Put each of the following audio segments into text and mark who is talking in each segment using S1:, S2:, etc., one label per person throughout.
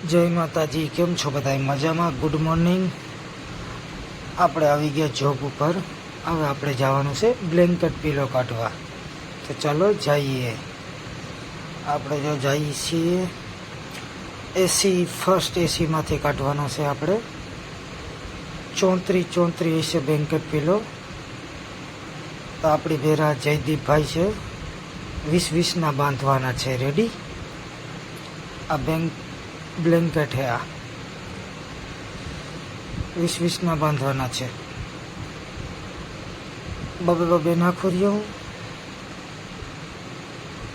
S1: જય માતાજી, કેમ છો બધા? મજામાં? Good morning. આપણે આવી ગયા જોબ ઉપર. હવે આપણે જવાનું છે બ્લેન્કેટ પીલો કાઢવા. તો ચાલો જઈએ. આપણે જો જઈએ છીએ એસી, ફર્સ્ટ એસીમાંથી કાઢવાનો છે આપણે 34 છે બ્લેન્કેટ પીલો. તો આપણી ભેરા જયદીપભાઈ છે, 20 બાંધવાના છે. રેડી? આ બ્લેન્કેટ હે, આ 20 બાંધવાના છે. બબે નાખું રહ્યો હું,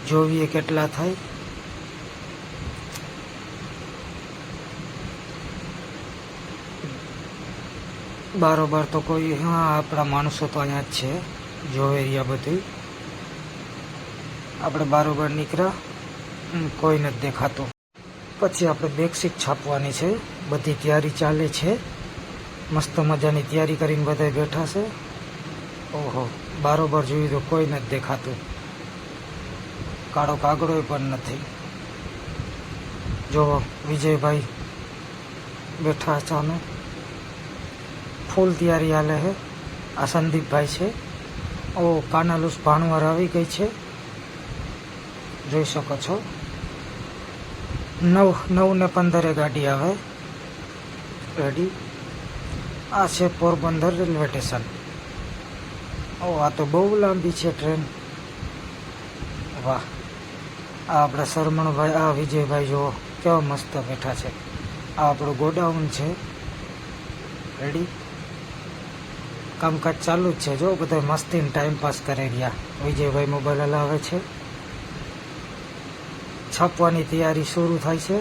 S1: જોવીએ કેટલા થાય. બારોબાર તો કોઈ, હા આપણા માણસો તો અહીંયા જ છે, જોવે રહ્યા બધું. આપણે બારોબાર નીકળ્યા, કોઈ નથી દેખાતું. પછી આપણે બેકશીટ છાપવાની છે, બધી તૈયારી ચાલે છે. મસ્ત મજાની તૈયારી કરીને બધા બેઠા છે. ઓહો, બારોબાર જોયું તો કોઈ નથી દેખાતું, કાળો કાગડો પણ નથી. જો વિજયભાઈ બેઠા સામે, ફૂલ તૈયારી હાલે છે. આ સંદીપભાઈ છે. ઓ કાનાલુસ ભાણવાર આવી ગઈ છે, જોઈ શકો છો. 9:15 ગાડી આવે. રેડી? આ છે પોરબંદર રેલવે સ્ટેશન. ઓ આ તો બહુ લાંબી છે ટ્રેન. વાહ! આ આપણા સરમણભાઈ, આ વિજયભાઈ જુઓ કેવા મસ્ત બેઠા છે. આ આપણું ગોડાઉન છે. રેડી? કામકાજ ચાલુ જ છે. જો બધા મસ્તીને ટાઈમ પાસ કરી રહ્યા. વિજયભાઈ મોબાઈલ હલાવે છે. છાપવાની તૈયારી શરૂ થાય છે.